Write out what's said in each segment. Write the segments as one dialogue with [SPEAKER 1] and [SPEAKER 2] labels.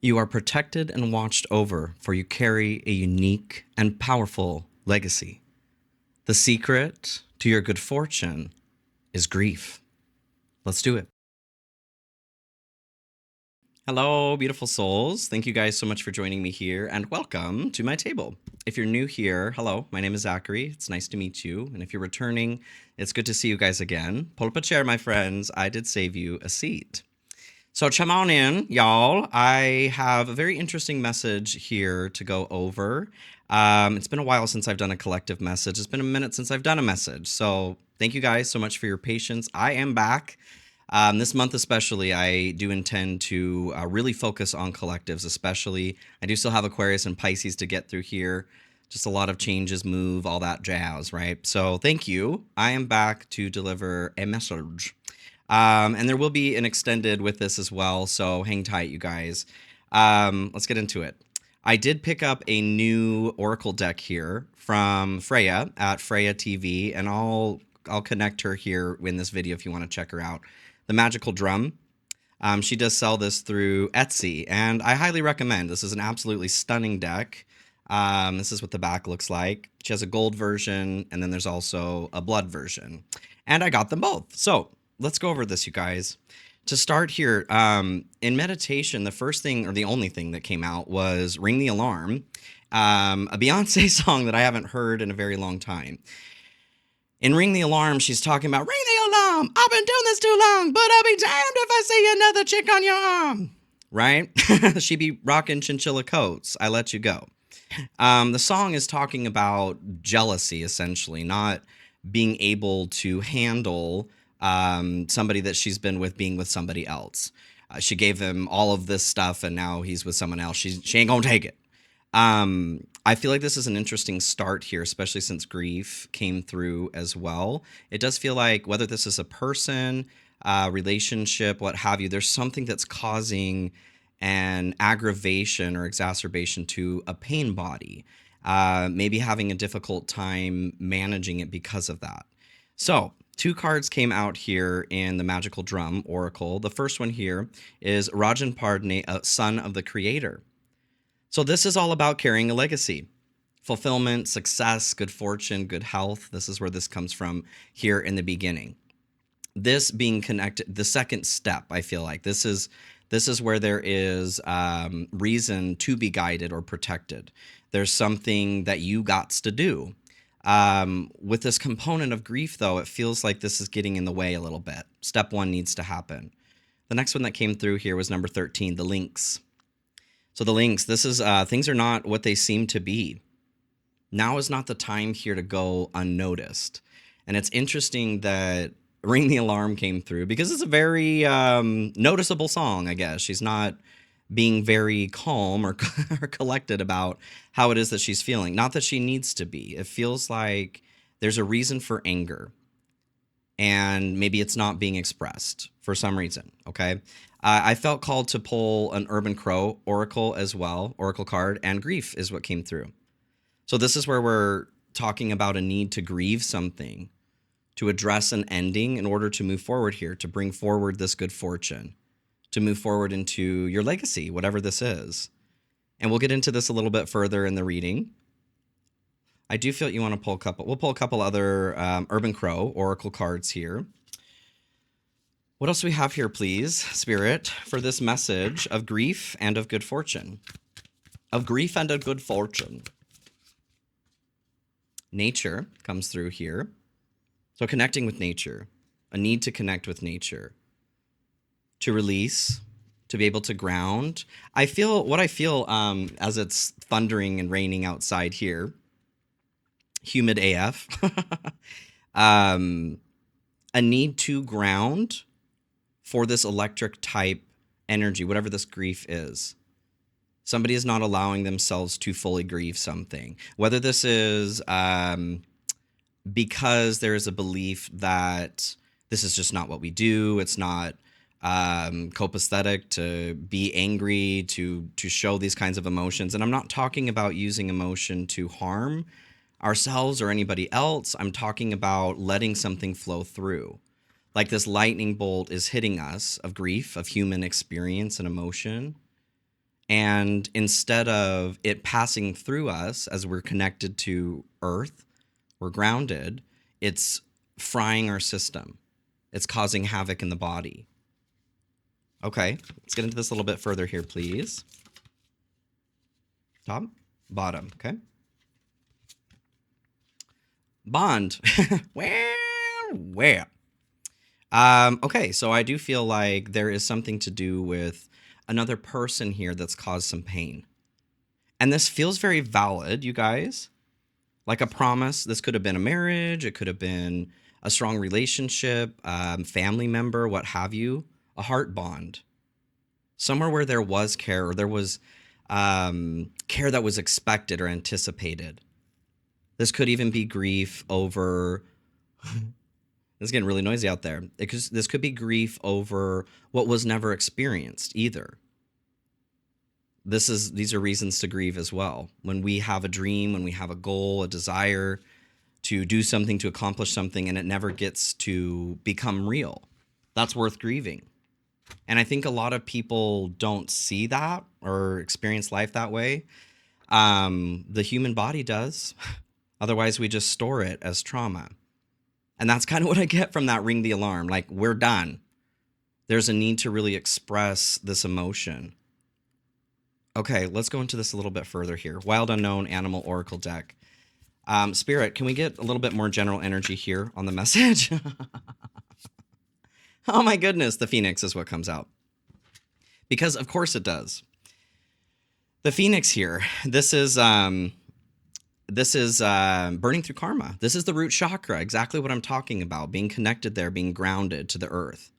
[SPEAKER 1] You are protected and watched over, for you carry a unique and powerful legacy. The secret to your good fortune is grief. Let's do it. Hello, beautiful souls. Thank you guys so much for joining me here and welcome to my table. If you're new here, hello, my name is Zachary. It's nice to meet you. And if you're returning, it's good to see you guys again. Pull up a chair, my friends. I did save you a seat. So chime on in, y'all. I have a very interesting message here to go over. It's been a while since I've done a collective message. It's been a minute since I've done a message. So thank you guys so much for your patience. I am back. This month especially, I do intend to really focus on collectives, especially. I do still have Aquarius and Pisces to get through here. Just a lot of changes, move, all that jazz, right? So thank you. I am back to deliver a message. And there will be an extended with this as well, so hang tight, you guys. Let's get into it. I did pick up a new Oracle deck here from Freya at Freya TV, and I'll connect her here in this video if you want to check her out. The Magical Drum. She does sell this through Etsy, and I highly recommend. This is an absolutely stunning deck. This is what the back looks like. She has a gold version, and then there's also a blood version. And I got them both. So let's go over this, you guys. To start here, in meditation, the first thing or the only thing that came out was Ring the Alarm, a Beyonce song that I haven't heard in a very long time. In Ring the Alarm, she's talking about, ring the alarm, I've been doing this too long, but I'll be damned if I see another chick on your arm. Right? She be rocking chinchilla coats. I let you go. The song is talking about jealousy, essentially, not being able to handle somebody that she's been with being with somebody else. She gave him all of this stuff, and now he's with someone else. She ain't gonna take it. I feel like this is an interesting start here, especially since grief came through as well. It does feel like whether this is a person, relationship, what have you, there's something that's causing an aggravation or exacerbation to a pain body, maybe having a difficult time managing it because of that. So, two cards came out here in the Magical Drum Oracle. The first one here is Rajan Pardne, son of the creator. So this is all about carrying a legacy. Fulfillment, success, good fortune, good health. This is where this comes from here in the beginning. This being connected, the second step, I feel like this is where there is reason to be guided or protected. There's something that you got to do. With this component of grief, though, it feels like this is getting in the way a little bit. Step one needs to happen. The next one that came through here was number 13, the links. So the links, this is things are not what they seem to be. Now is not the time here to go unnoticed. And it's interesting that Ring the Alarm came through because it's a very noticeable song, I guess. She's not being very calm or, or collected about how it is that she's feeling. Not that she needs to be. It feels like there's a reason for anger. And maybe it's not being expressed for some reason, okay? I felt called to pull an Urban Crow Oracle as well, Oracle card, and grief is what came through. So this is where we're talking about a need to grieve something, to address an ending in order to move forward here, to bring forward this good fortune, to move forward into your legacy, whatever this is. And we'll get into this a little bit further in the reading. I do feel you want to pull a couple. We'll pull a couple other Urban Crow Oracle cards here. What else do we have here, please, Spirit, for this message of grief and of good fortune? Of grief and of good fortune. Nature comes through here. So connecting with nature, a need to connect with nature, to release, to be able to ground. I feel as it's thundering and raining outside here, humid AF, a need to ground for this electric type energy, whatever this grief is. Somebody is not allowing themselves to fully grieve something. Whether this is because there is a belief that this is just not what we do. It's not copacetic to be angry, to show these kinds of emotions. And I'm not talking about using emotion to harm ourselves or anybody else. I'm talking about letting something flow through. Like this lightning bolt is hitting us of grief, of human experience and emotion. And instead of it passing through us as we're connected to earth, we're grounded, it's frying our system. It's causing havoc in the body. Okay, let's get into this a little bit further here, please. Top, bottom, okay. Bond. Where? Okay, so I do feel like there is something to do with another person here that's caused some pain. And this feels very valid, you guys. Like a promise. This could have been a marriage. It could have been a strong relationship, family member, what have you. A heart bond. Somewhere where there was care, or there was care that was expected or anticipated. This could even be grief over... It's getting really noisy out there. This could be grief over what was never experienced either. These are reasons to grieve as well. When we have a dream, when we have a goal, a desire to do something, to accomplish something, and it never gets to become real, that's worth grieving. And I think a lot of people don't see that or experience life that way. The human body does. Otherwise, we just store it as trauma. And that's kind of what I get from that ring the alarm. Like, we're done. There's a need to really express this emotion. Okay, let's go into this a little bit further here. Wild Unknown Animal Oracle deck. Spirit, can we get a little bit more general energy here on the message? Oh my goodness, the Phoenix is what comes out. Because of course it does. The Phoenix here, this is burning through karma. This is the root chakra, exactly what I'm talking about, being connected there, being grounded to the earth.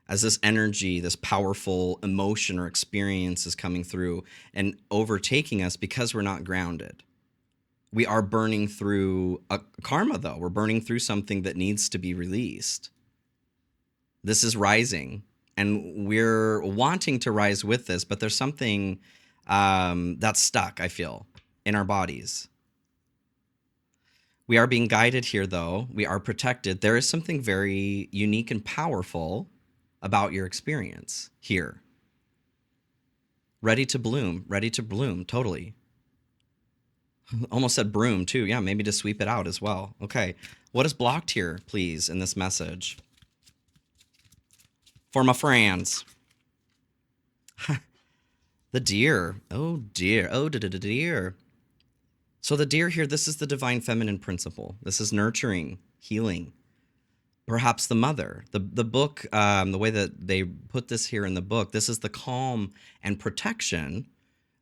[SPEAKER 1] As this energy, this powerful emotion or experience is coming through and overtaking us because we're not grounded. We are burning through a karma, though. We're burning through something that needs to be released. This is rising, and we're wanting to rise with this, but there's something that's stuck, I feel, in our bodies. We are being guided here, though. We are protected. There is something very unique and powerful about your experience here. Ready to bloom, totally. Almost said broom, too. Yeah, maybe to sweep it out as well. Okay, what is blocked here, please, in this message? For my friends. The deer. Oh, dear. Oh, dear. So the deer here, this is the divine feminine principle. This is nurturing, healing. Perhaps the mother. The book, the way that they put this here in the book, this is the calm and protection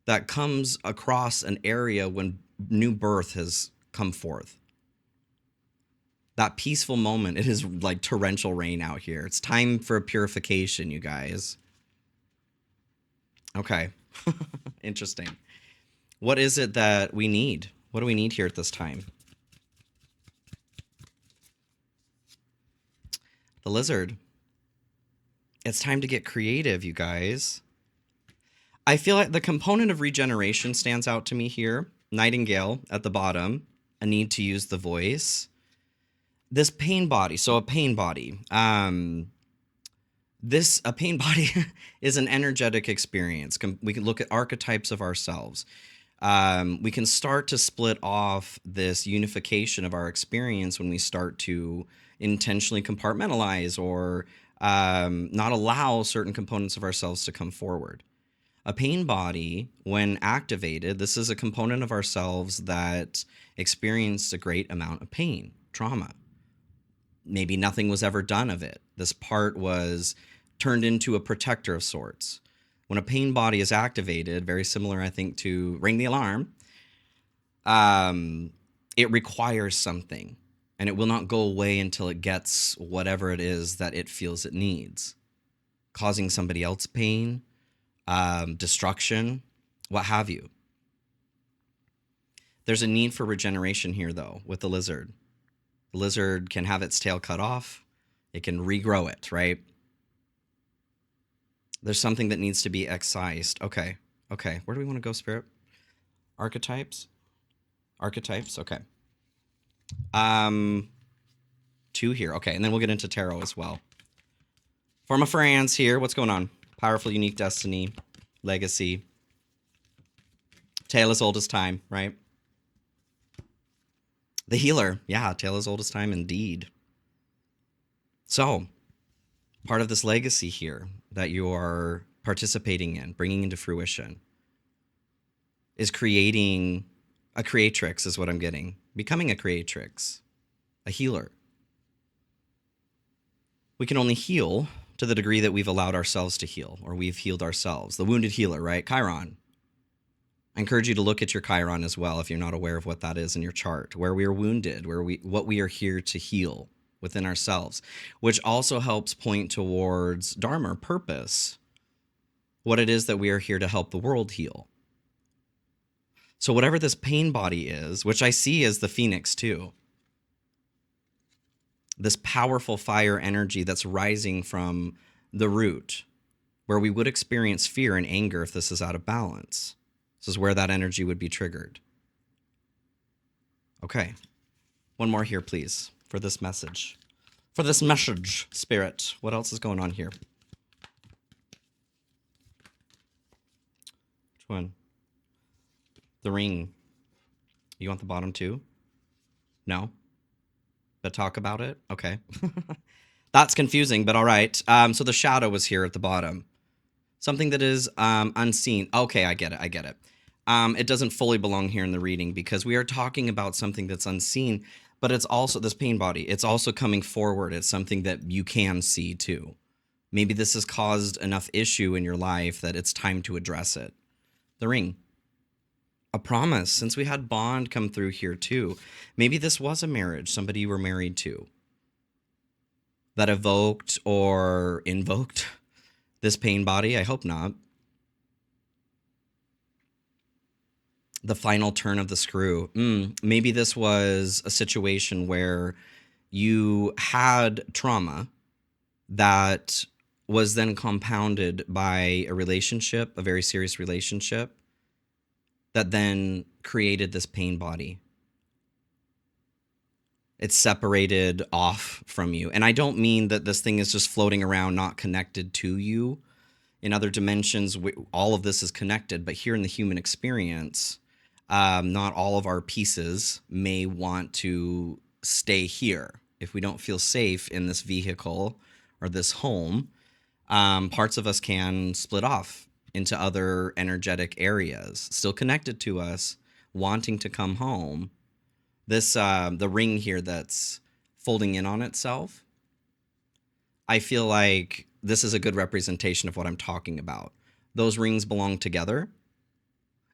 [SPEAKER 1] that comes across an area when new birth has come forth. That peaceful moment, it is like torrential rain out here. It's time for purification, you guys. Okay. Interesting. What is it that we need? What do we need here at this time? The lizard. It's time to get creative, you guys. I feel like the component of regeneration stands out to me here. Nightingale at the bottom, a need to use the voice. This pain body, so a pain body. A pain body is an energetic experience. We can look at archetypes of ourselves. We can start to split off this unification of our experience when we start to intentionally compartmentalize or not allow certain components of ourselves to come forward. A pain body, when activated, this is a component of ourselves that experienced a great amount of pain, trauma. Maybe nothing was ever done of it. This part was turned into a protector of sorts. When a pain body is activated, very similar, I think, to ring the alarm, it requires something, and it will not go away until it gets whatever it is that it feels it needs, causing somebody else pain, destruction, what have you. There's a need for regeneration here, though, with the lizard. The lizard can have its tail cut off. It can regrow it, right? There's something that needs to be excised. Okay. Where do we want to go, Spirit? Archetypes? Okay. 2 here. Okay, and then we'll get into tarot as well. For my friends here, what's going on? Powerful, unique destiny, legacy. Tale as old as time, right? The healer. Yeah, tale as old as time indeed. So, part of this legacy here that you are participating in, bringing into fruition, is creating a creatrix, is what I'm getting. Becoming a creatrix, a healer. We can only heal to the degree that we've allowed ourselves to heal, or we've healed ourselves. The wounded healer, right? Chiron. I encourage you to look at your Chiron as well if you're not aware of what that is in your chart, where we are wounded, what we are here to heal within ourselves, which also helps point towards Dharma, purpose, what it is that we are here to help the world heal. So whatever this pain body is, which I see as the phoenix too, this powerful fire energy that's rising from the root, where we would experience fear and anger if this is out of balance. This is where that energy would be triggered. Okay. One more here, please, for this message. For this message, Spirit. What else is going on here? Which one? The ring. You want the bottom too? No? But talk about it? Okay. That's confusing, but all right. So the shadow was here at the bottom. Something that is unseen. Okay, I get it. It doesn't fully belong here in the reading because we are talking about something that's unseen, but it's also this pain body. It's also coming forward. It's something that you can see too. Maybe this has caused enough issue in your life that it's time to address it. The ring. A promise, since we had bond come through here too. Maybe this was a marriage, somebody you were married to, that evoked or invoked this pain body. I hope not. The final turn of the screw. Maybe this was a situation where you had trauma that was then compounded by a relationship, a very serious relationship, that then created this pain body. It's separated off from you. And I don't mean that this thing is just floating around, not connected to you. In other dimensions, all of this is connected, but here in the human experience, not all of our pieces may want to stay here. If we don't feel safe in this vehicle or this home, parts of us can split off into other energetic areas, still connected to us, wanting to come home. This, the ring here that's folding in on itself, I feel like this is a good representation of what I'm talking about. Those rings belong together,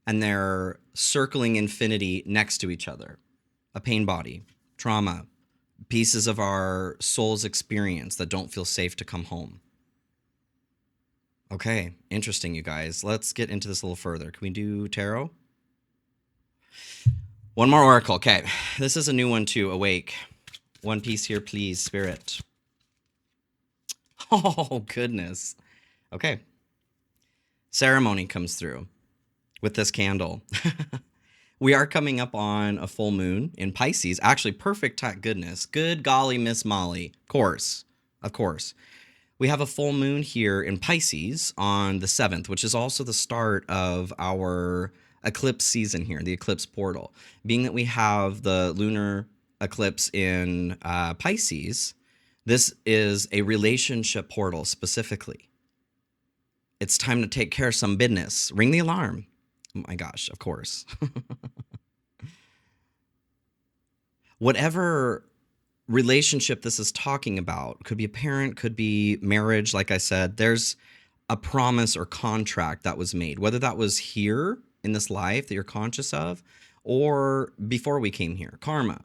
[SPEAKER 1] and they're circling infinity next to each other. A pain body, trauma, pieces of our soul's experience that don't feel safe to come home. Okay, interesting, you guys. Let's get into this a little further. Can we do tarot? One more oracle. Okay, this is a new one too. Awake. One piece here, please, Spirit. Oh, goodness. Okay. Ceremony comes through with this candle. We are coming up on a full moon in Pisces. Actually, perfect goodness. Good golly, Miss Molly. Of course. We have a full moon here in Pisces on the 7th, which is also the start of our eclipse season here, the eclipse portal. Being that we have the lunar eclipse in Pisces, this is a relationship portal specifically. It's time to take care of some business. Ring the alarm. Oh my gosh, of course. Whatever relationship this is talking about, could be a parent, could be marriage. Like I said, there's a promise or contract that was made, whether that was here in this life that you're conscious of or before we came here, karma.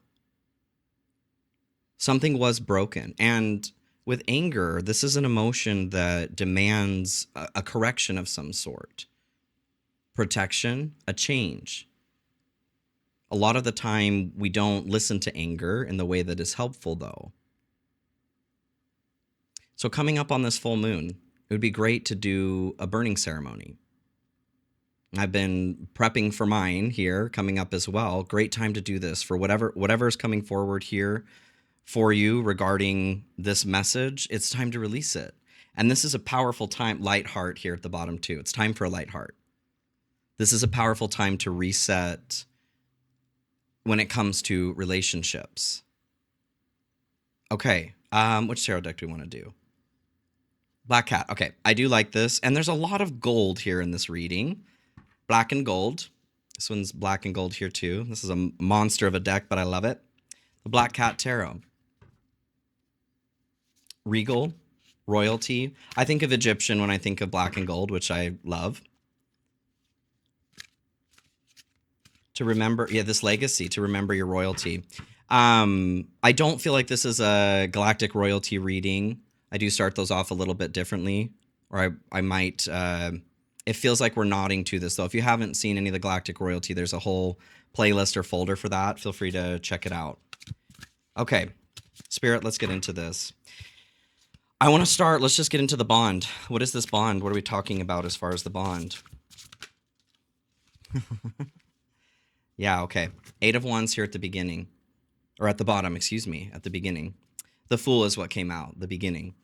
[SPEAKER 1] Something was broken. And with anger, this is an emotion that demands a correction of some sort, protection, a change. A lot of the time, we don't listen to anger in the way that is helpful, though. So coming up on this full moon, it would be great to do a burning ceremony. I've been prepping for mine here, coming up as well. Great time to do this for whatever is coming forward here for you regarding this message. It's time to release it. And this is a powerful time. Light heart here at the bottom, too. It's time for a light heart. This is a powerful time to reset when it comes to relationships. Okay, which tarot deck do we want to do? Black Cat. Okay, I do like this. And there's a lot of gold here in this reading. Black and gold. This one's black and gold here too. This is a monster of a deck, but I love it. The Black Cat Tarot. Regal, royalty. I think of Egyptian when I think of black and gold, which I love. To remember, yeah, this legacy, to remember your royalty. I don't feel like this is a galactic royalty reading. I do start those off a little bit differently, or I might, it feels like we're nodding to this though. If you haven't seen any of the galactic royalty, there's a whole playlist or folder for that. Feel free to check it out. Okay, Spirit, let's get into this. I want to start, let's just get into the bond. What is this bond? What are we talking about as far as the bond? Yeah, okay. 8 of Wands here at the beginning. Or at the bottom, excuse me, at the beginning. The Fool is what came out, the beginning.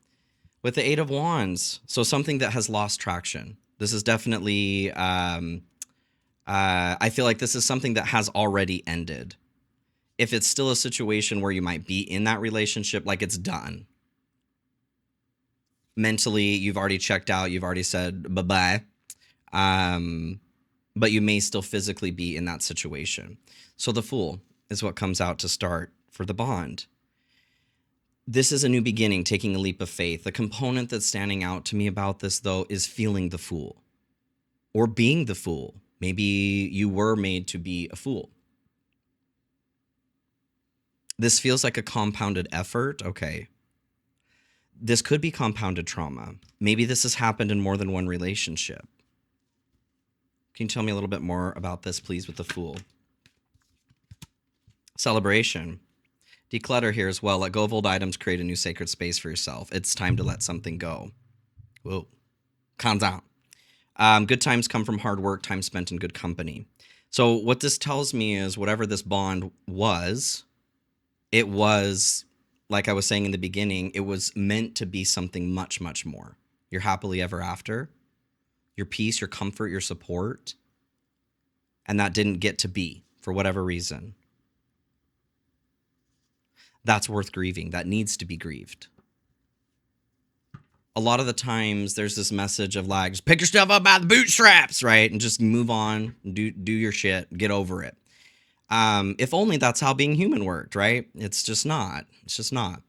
[SPEAKER 1] With the 8 of Wands, so something that has lost traction. This is definitely, I feel like this is something that has already ended. If it's still a situation where you might be in that relationship, like it's done. Mentally, you've already checked out, you've already said bye-bye. But you may still physically be in that situation. So the Fool is what comes out to start for the bond. This is a new beginning, taking a leap of faith. The component that's standing out to me about this, though, is feeling the fool or being the fool. Maybe you were made to be a fool. This feels like a compounded effort. Okay. This could be compounded trauma. Maybe this has happened in more than one relationship. Can you tell me a little bit more about this, please, with the Fool? Celebration. Declutter here as well. Let go of old items, create a new sacred space for yourself. It's time to let something go. Whoa. Calm down. Good times come from hard work, time spent in good company. So what this tells me is whatever this bond was, it was, like I was saying in the beginning, it was meant to be something much, much more. Your happily ever after. Your peace, your comfort, your support, and that didn't get to be for whatever reason. That's worth grieving. That needs to be grieved. A lot of the times there's this message of like, just pick your stuff up by the bootstraps, right? And just move on, do your shit, get over it. If only that's how being human worked, right? It's just not. It's just not.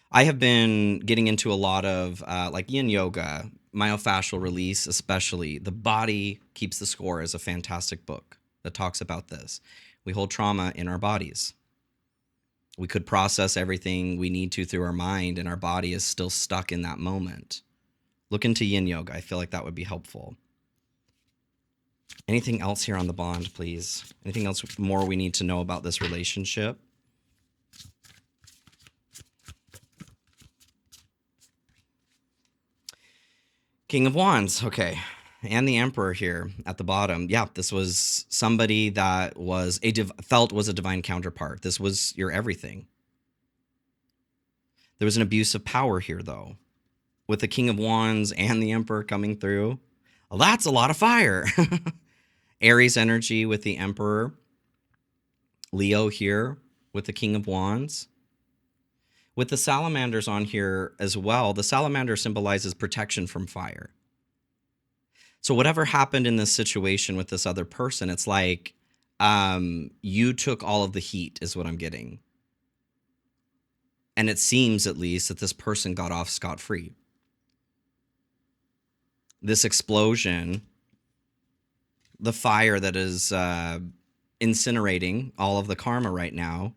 [SPEAKER 1] I have been getting into a lot of like yin yoga, myofascial release, especially. The Body Keeps the Score is a fantastic book that talks about this. We hold trauma in our bodies. We could process everything we need to through our mind, and our body is still stuck in that moment. Look into yin yoga. I feel like that would be helpful. Anything else here on the bond, please? Anything else more we need to know about this relationship? King of Wands, okay. And the Emperor here at the bottom. Yeah, this was somebody that was felt was a divine counterpart. This was your everything. There was an abuse of power here, though. With the King of Wands and the Emperor coming through. Well, that's a lot of fire. Aries energy with the Emperor. Leo here with the King of Wands. With the salamanders on here as well, the salamander symbolizes protection from fire. So whatever happened in this situation with this other person, it's like you took all of the heat is what I'm getting. And it seems at least that this person got off scot-free. This explosion, the fire that is incinerating all of the karma right now,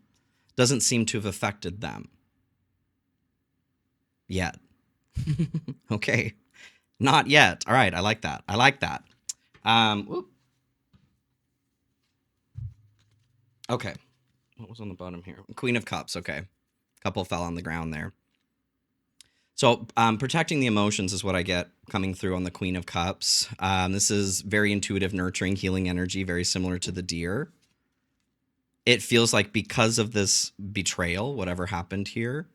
[SPEAKER 1] doesn't seem to have affected them. Yet. Okay. Not yet. All right. I like that. I like that. Okay. What was on the bottom here? Queen of Cups. Okay. A couple fell on the ground there. So protecting the emotions is what I get coming through on the Queen of Cups. This is very intuitive, nurturing, healing energy, very similar to the Deer. It feels like because of this betrayal, whatever happened here,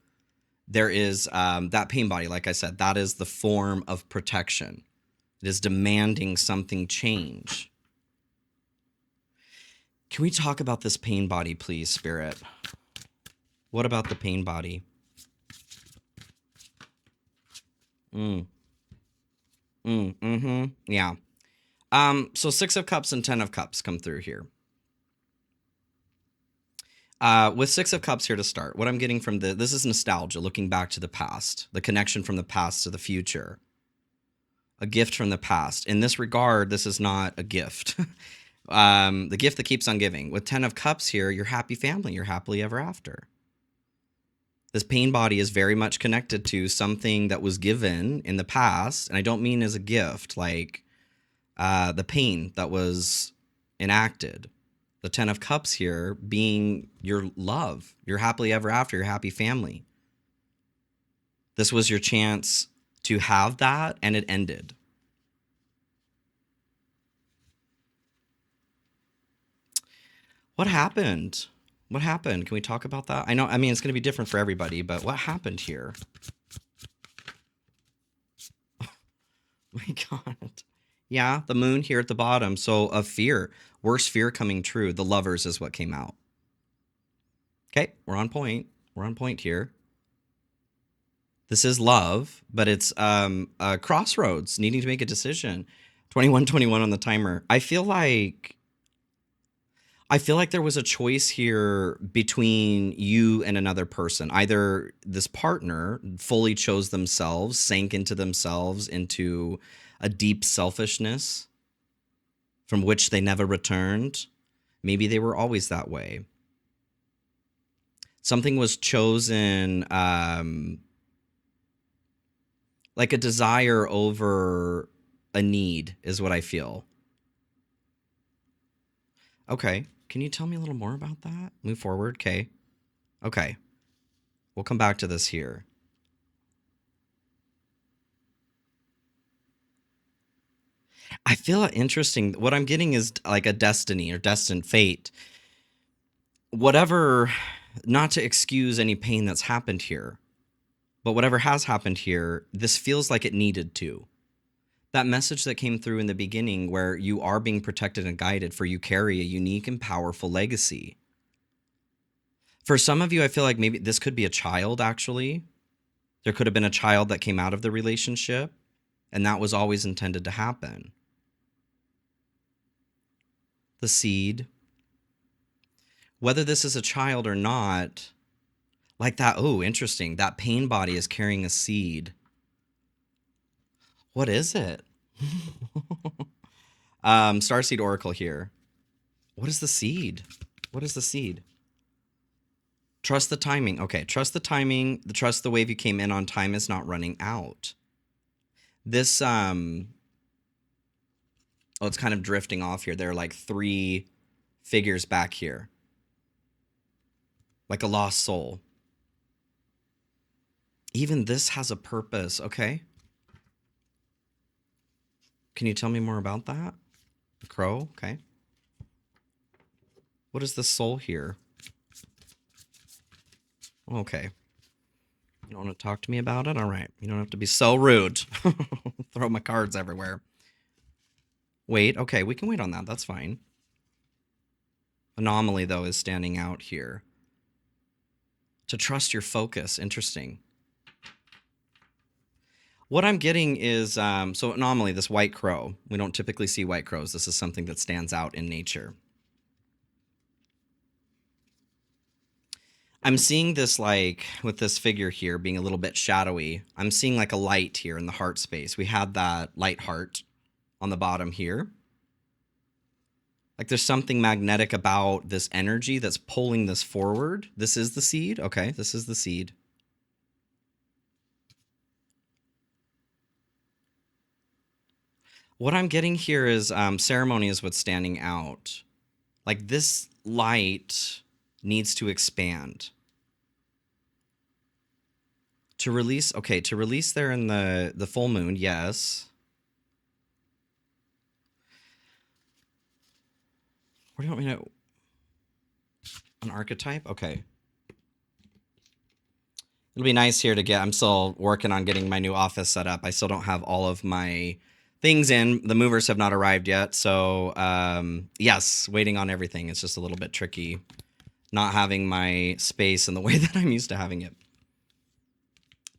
[SPEAKER 1] there is that pain body, like I said, that is the form of protection. It is demanding something change. Can we talk about this pain body, please, Spirit? What about the pain body? Yeah. So 6 of Cups and 10 of Cups come through here. With 6 of Cups here to start, what I'm getting from this is nostalgia, looking back to the past, the connection from the past to the future, a gift from the past. In this regard, this is not a gift. The gift that keeps on giving. With 10 of Cups here, you're happy family, you're happily ever after. This pain body is very much connected to something that was given in the past, and I don't mean as a gift, like the pain that was enacted. The 10 of Cups here being your love, your happily ever after, your happy family. This was your chance to have that, and it ended. What happened? What happened? Can we talk about that? I mean, it's going to be different for everybody, but what happened here? My God. Yeah, the moon here at the bottom. So of fear, worst fear coming true. The Lovers is what came out. Okay, we're on point. We're on point here. This is love, but it's a crossroads, needing to make a decision. 21:21 on the timer. I feel like there was a choice here between you and another person. Either this partner fully chose themselves, sank into themselves, into a deep selfishness from which they never returned. Maybe they were always that way. Something was chosen, like a desire over a need is what I feel. Okay. Can you tell me a little more about that? Move forward. Okay. Okay. We'll come back to this here. I feel interesting. What I'm getting is like a destiny or destined fate. Whatever, not to excuse any pain that's happened here, but whatever has happened here, this feels like it needed to. That message that came through in the beginning where you are being protected and guided, for you carry a unique and powerful legacy. For some of you, I feel like maybe this could be a child, actually. There could have been a child that came out of the relationship, and that was always intended to happen. The seed. Whether this is a child or not, like that, oh, interesting. That pain body is carrying a seed. What is it? Starseed Oracle here. What is the seed? What is the seed? Trust the timing. Okay, trust the timing. Trust the wave you came in on. Time is not running out. This, oh, it's kind of drifting off here. There are like 3 figures back here. Like a lost soul. Even this has a purpose. Okay. Can you tell me more about that? The crow. Okay. What is the soul here? Okay. You don't want to talk to me about it? All right. You don't have to be so rude. Throw my cards everywhere. Wait. Okay. We can wait on that. That's fine. Anomaly, though, is standing out here. To trust your focus. Interesting. What I'm getting is, so anomaly, this white crow. We don't typically see white crows. This is something that stands out in nature. I'm seeing this, like, with this figure here being a little bit shadowy. I'm seeing like a light here in the heart space. We had that light heart on the bottom here. Like there's something magnetic about this energy that's pulling this forward. This is the seed. Okay, this is the seed. What I'm getting here is ceremony is what's standing out. Like this light needs to expand. To release, okay, to release there in the full moon, yes. What do you want me to... An archetype? Okay. It'll be nice here to get... I'm still working on getting my new office set up. I still don't have all of my things in. The movers have not arrived yet. So, yes, waiting on everything. It's just a little bit tricky not having my space in the way that I'm used to having it.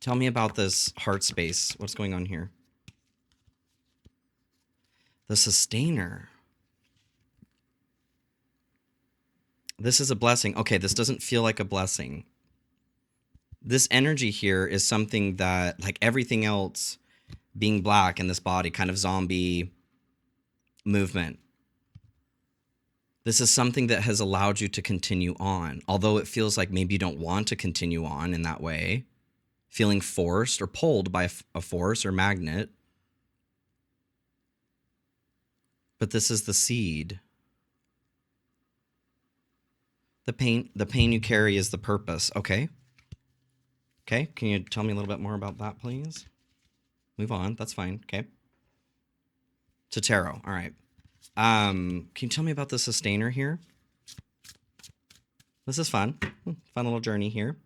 [SPEAKER 1] Tell me about this heart space. What's going on here? The sustainer. This is a blessing. Okay, this doesn't feel like a blessing. This energy here is something that, like everything else, being black in this body, kind of zombie movement. This is something that has allowed you to continue on, although it feels like maybe you don't want to continue on in that way, feeling forced or pulled by a force or magnet. But this is the seed. The pain you carry is the purpose. Okay. Okay. Can you tell me a little bit more about that, please? Move on. That's fine. Okay. To tarot. All right. Can you tell me about the sustainer here? This is fun. Fun little journey here.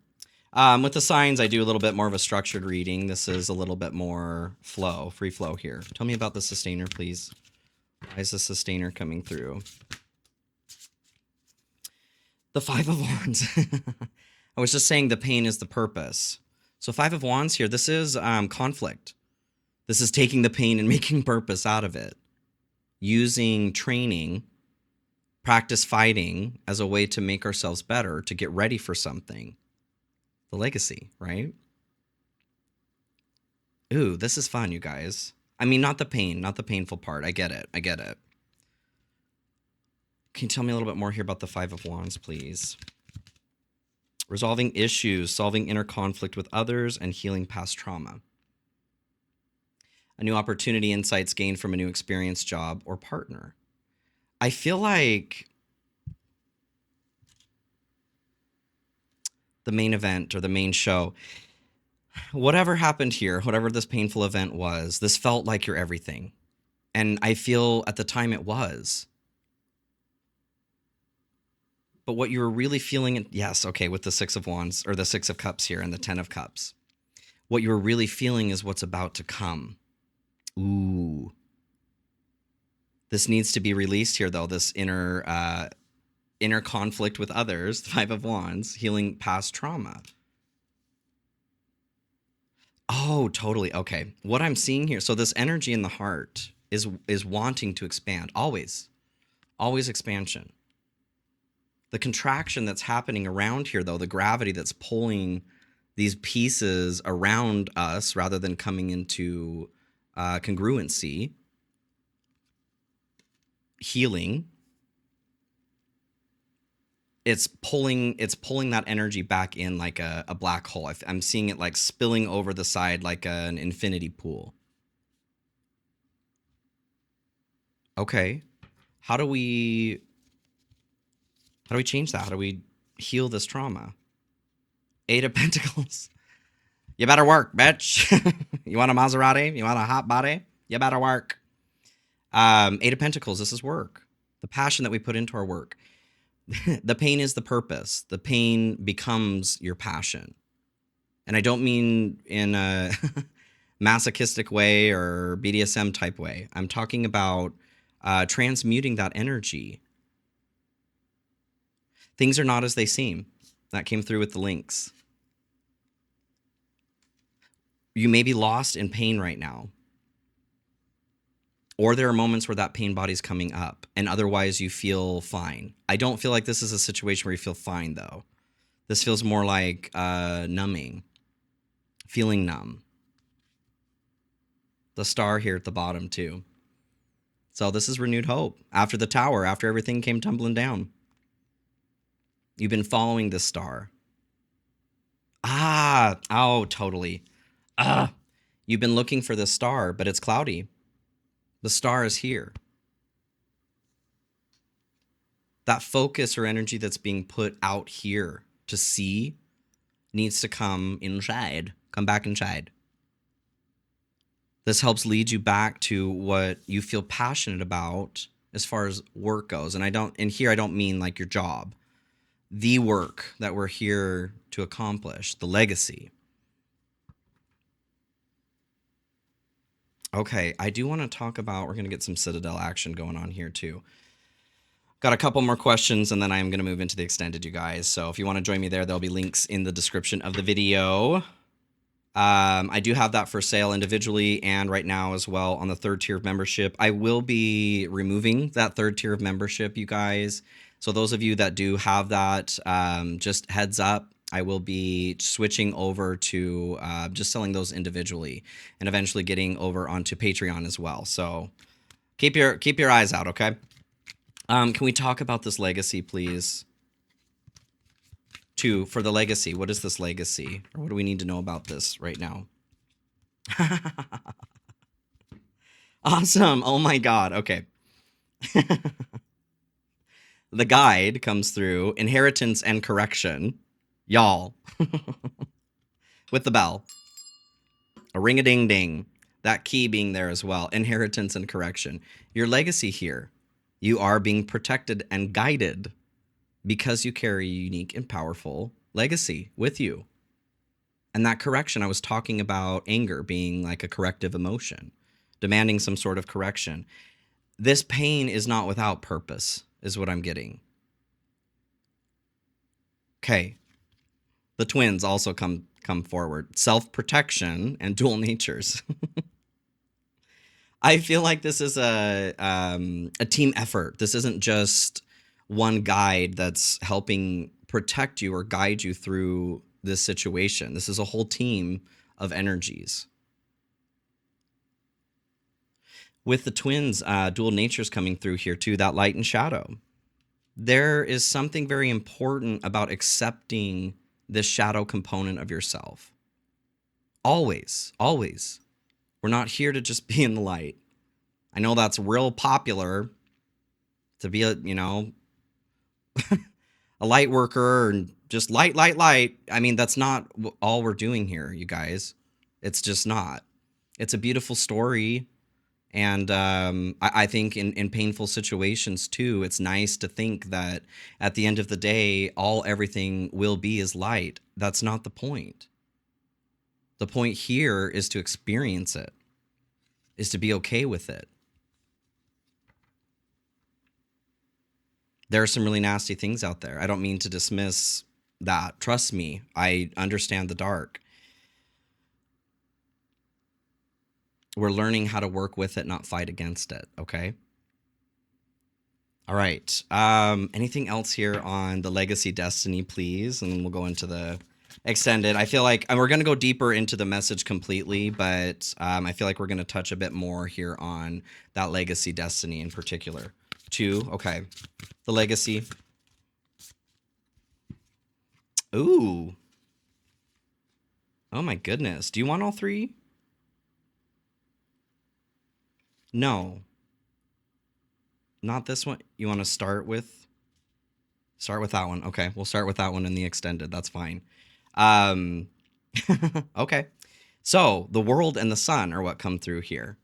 [SPEAKER 1] With the signs, I do a little bit more of a structured reading. This is a little bit more free flow here. Tell me about the sustainer, please. Why is the sustainer coming through? The Five of Wands. I was just saying the pain is the purpose. So Five of Wands here, this is conflict. This is taking the pain and making purpose out of it. Using training, practice fighting as a way to make ourselves better, to get ready for something. The legacy, right? Ooh, this is fun, you guys. I mean, not the pain, not the painful part. I get it. I get it. Can you tell me a little bit more here about the Five of Wands, please? Resolving issues, solving inner conflict with others, and healing past trauma. A new opportunity, insights gained from a new experience, job, or partner. I feel like the main event or the main show, whatever happened here, whatever this painful event was, this felt like your everything. And I feel at the time it was. But what you were really feeling, yes, okay, with the Six of Wands or the Six of Cups here and the 10 of Cups, what you were really feeling is what's about to come. Ooh. This needs to be released here, though, this inner conflict with others, the Five of Wands, healing past trauma. Oh, totally. Okay. What I'm seeing here, so this energy in the heart is wanting to expand, always expansion. The contraction that's happening around here, though, the gravity that's pulling these pieces around us rather than coming into congruency, healing, it's pulling that energy back in like a black hole. I'm seeing it like spilling over the side like an infinity pool. Okay. How do we change that? How do we heal this trauma? Eight of Pentacles. You better work, bitch. You want a Maserati? You want a hot body? You better work. Eight of Pentacles. This is work. The passion that we put into our work. The pain is the purpose. The pain becomes your passion. And I don't mean in a masochistic way or BDSM type way. I'm talking about transmuting that energy. Things are not as they seem. That came through with the links. You may be lost in pain right now. Or there are moments where that pain body's coming up and otherwise you feel fine. I don't feel like this is a situation where you feel fine, though. This feels more like numbing, feeling numb. The star here at the bottom, too. So this is renewed hope. After the tower, after everything came tumbling down. You've been following this star. Oh, totally. You've been looking for this star, but it's cloudy. The star is here. That focus or energy that's being put out here to see needs to come inside. Come back inside. This helps lead you back to what you feel passionate about as far as work goes. And I don't mean like your job. The work that we're here to accomplish, the legacy. Okay, I do want to talk about, we're going to get some Citadel action going on here too. Got a couple more questions and then I am going to move into the extended, you guys. So if you want to join me there, there'll be links in the description of the video. I do have that for sale individually and right now as well on the third tier of membership. I will be removing that third tier of membership, you guys. So those of you that do have that, just heads up, I will be switching over to just selling those individually and eventually getting over onto Patreon as well. So keep your eyes out, okay? Can we talk about this legacy, please? For the legacy, what is this legacy? Or what do we need to know about this right now? Awesome. Oh my God. Okay. The guide comes through, inheritance and correction. Y'all. With the bell. A ring-a-ding-ding. That key being there as well. Inheritance and correction. Your legacy here. You are being protected and guided because you carry a unique and powerful legacy with you. And that correction, I was talking about anger being like a corrective emotion, demanding some sort of correction. This pain is not without purpose, is what I'm getting. Okay. The twins also come forward. Self-protection and dual natures. I feel like this is a team effort. This isn't just one guide that's helping protect you or guide you through this situation. This is a whole team of energies. With the twins, dual natures coming through here too, that light and shadow. There is something very important about accepting this shadow component of yourself. Always, always. We're not here to just be in the light. I know that's real popular to be a light worker and just light. I mean, that's not all we're doing here, you guys. It's just not. It's a beautiful story. And I think in painful situations too, it's nice to think that at the end of the day, everything will be is light. That's not the point. The point here is to experience it, is to be okay with it. There are some really nasty things out there. I don't mean to dismiss that. Trust me, I understand the dark. We're learning how to work with it, not fight against it, okay? All right. Anything else here on the legacy destiny, please? And then we'll go into the extended. I feel like, and we're going to go deeper into the message completely, but I feel like we're going to touch a bit more here on that legacy destiny in particular. 2, okay. The legacy. Ooh. Oh my goodness. Do you want all 3? No. Not this one. You want to start with that one. Okay. We'll start with that one in the extended. That's fine. Okay. So the world and the sun are what come through here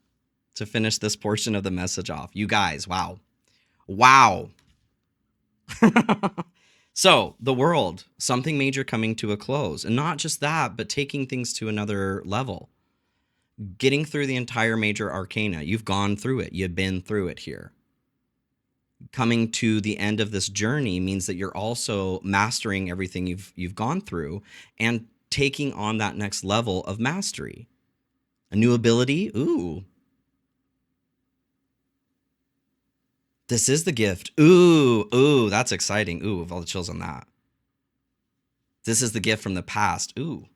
[SPEAKER 1] to finish this portion of the message off. You guys, wow. Wow. So the world, something major coming to a close. And not just that, but taking things to another level. Getting through the entire major arcana. You've gone through it. You've been through it here. Coming to the end of this journey means that you're also mastering everything you've gone through and taking on that next level of mastery. A new ability. Ooh. This is the gift. Ooh, that's exciting. Ooh, of all the chills on that. This is the gift from the past. Ooh,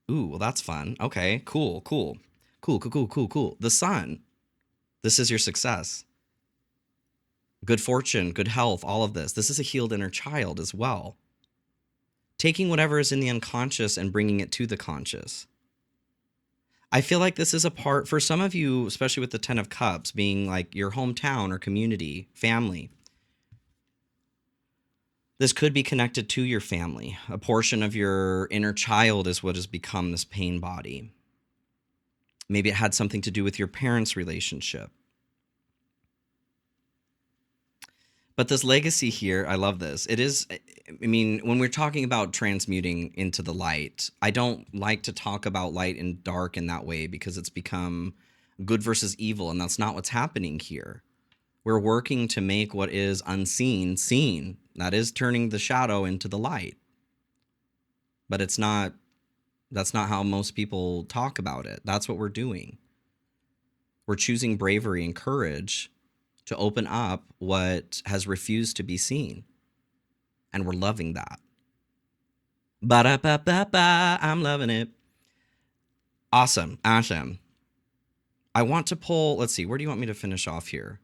[SPEAKER 1] well, that's fun. Okay, cool. The sun. This is your success. Good fortune, good health, all of this. This is a healed inner child as well. Taking whatever is in the unconscious and bringing it to the conscious. I feel like this is a part for some of you, especially with the 10 of Cups being like your hometown or community, family. This could be connected to your family. A portion of your inner child is what has become this pain body. Maybe it had something to do with your parents' relationship. But this legacy here, I love this. It is, I mean, when we're talking about transmuting into the light, I don't like to talk about light and dark in that way because it's become good versus evil, and that's not what's happening here. We're working to make what is unseen seen. That is turning the shadow into the light. But it's not, that's not how most people talk about it. That's what we're doing. We're choosing bravery and courage to open up what has refused to be seen. And we're loving that. Ba-da-ba-ba-ba, I'm loving it. Awesome. Awesome. I want to pull, let's see, where do you want me to finish off here?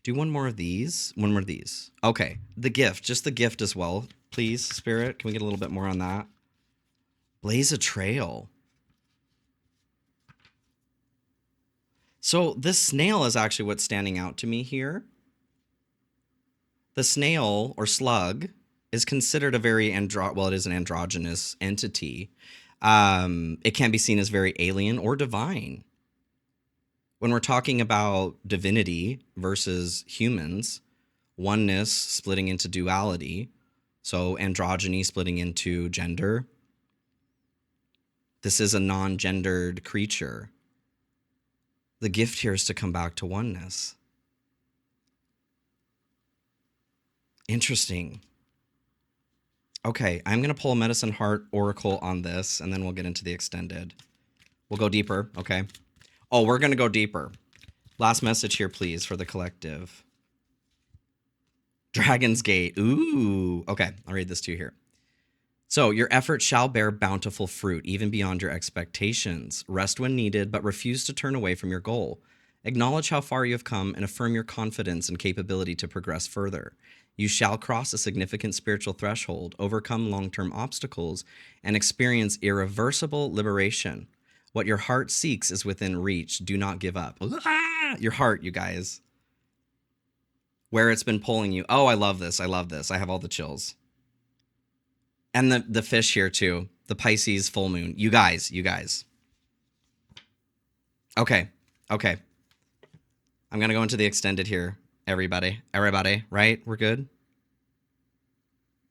[SPEAKER 1] Do one more of these. One more of these. Okay. The gift, just the gift as well. Please, Spirit, can we get a little bit more on that? Blaze a trail. So this snail is actually what's standing out to me here. The snail or slug is considered a very well, it is an androgynous entity. It can be seen as very alien or divine. When we're talking about divinity versus humans, oneness splitting into duality, so androgyny splitting into gender. This is a non-gendered creature. The gift here is to come back to oneness. Interesting. Okay, I'm going to pull a Medicine Heart Oracle on this, and then we'll get into the extended. We'll go deeper, okay? Oh, we're going to go deeper. Last message here, please, for the collective. Dragon's Gate. Ooh. Okay, I'll read this to you here. So, your effort shall bear bountiful fruit, even beyond your expectations. Rest when needed, but refuse to turn away from your goal. Acknowledge how far you have come and affirm your confidence and capability to progress further. You shall cross a significant spiritual threshold, overcome long-term obstacles, and experience irreversible liberation. What your heart seeks is within reach. Do not give up. Your heart, you guys. Where it's been pulling you. Oh, I love this. I love this. I have all the chills. And the fish here too. The Pisces full moon. You guys. Okay. Okay. I'm going to go into the extended here. Everybody, right? We're good?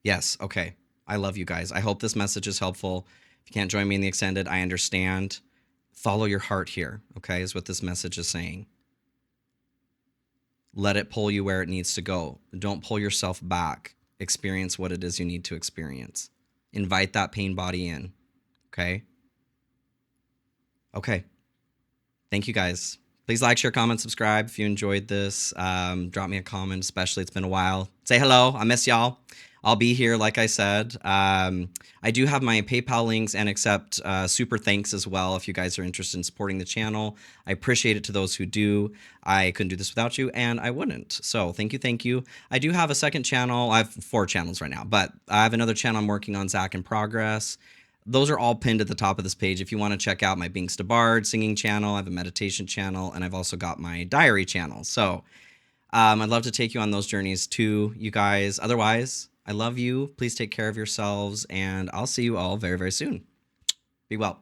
[SPEAKER 1] Yes. Okay. I love you guys. I hope this message is helpful. If you can't join me in the extended, I understand. Follow your heart here, okay, is what this message is saying. Let it pull you where it needs to go. Don't pull yourself back. Experience what it is you need to experience. Invite that pain body in, okay? Okay. Thank you, guys. Please like, share, comment, subscribe if you enjoyed this. Drop me a comment, especially. It's been a while. Say hello. I miss y'all. I'll be here, like I said. I do have my PayPal links and accept super thanks as well if you guys are interested in supporting the channel. I appreciate it to those who do. I couldn't do this without you, and I wouldn't. So thank you, thank you. I do have a second channel. I have 4 channels right now, but I have another channel I'm working on, Zach in Progress. Those are all pinned at the top of this page. If you want to check out my Binks to Bard singing channel, I have a meditation channel, and I've also got my diary channel. So I'd love to take you on those journeys too, you guys. Otherwise, I love you. Please take care of yourselves, and I'll see you all very, very soon. Be well.